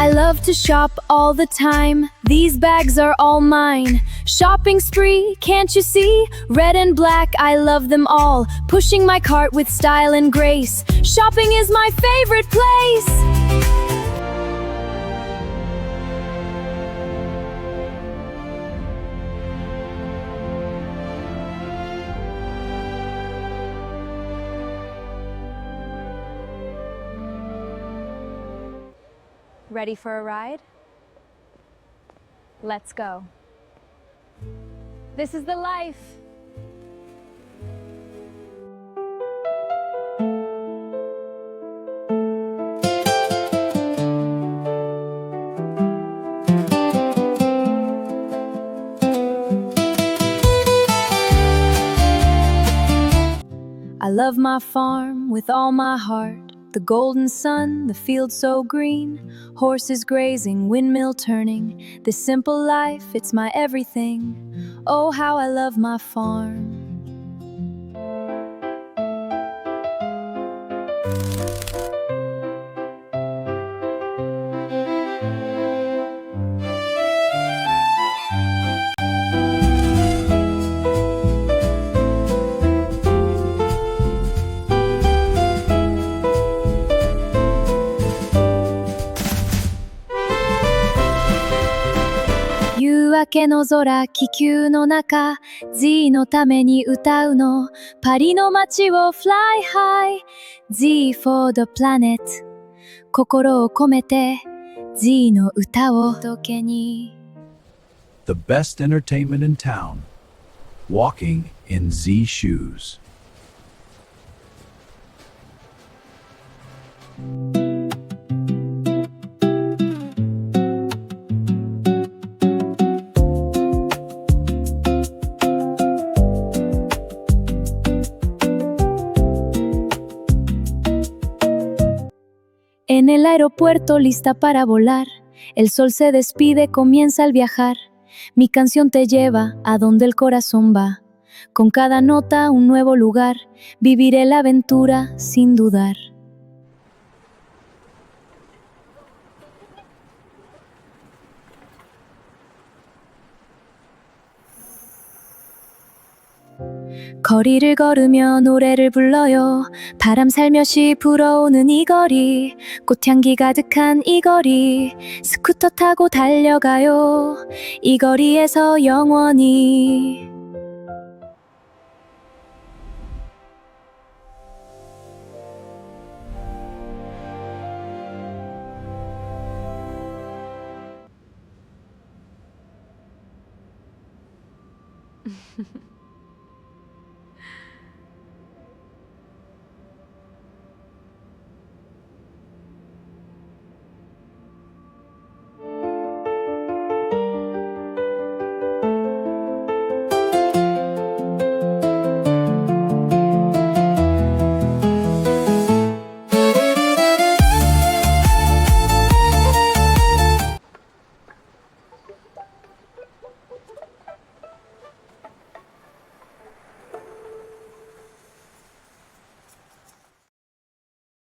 I love to shop all the time. These bags are all mine. Shopping spree, can't you see? Red and black, I love them all. Pushing my cart with style and grace. Shopping is my favorite place. Ready for a ride? Let's go. This is the life. I love my farm with all my heart. The golden sun, the field so green, horses grazing, windmill turning. This simple life, it's my everything. Oh, how I love my farm.夕明けの空、気球の中、Z のために歌うの。パリの街を Fly High Z for the planet。心を込めて Z の歌を届けに。 The best entertainment in town. Walking in Z shoes. En el aeropuerto lista para volar, el sol se despide, comienza el viajar. Mi canción te lleva a donde el corazón va. Con cada nota un nuevo lugar, viviré la aventura sin dudar. 거리를 걸으며 노래를 불러요. 바람 살며시 불어오는 이 거리, 꽃향기 가득한 이 거리, 스쿠터 타고 달려가요. 이 거리에서 영원히.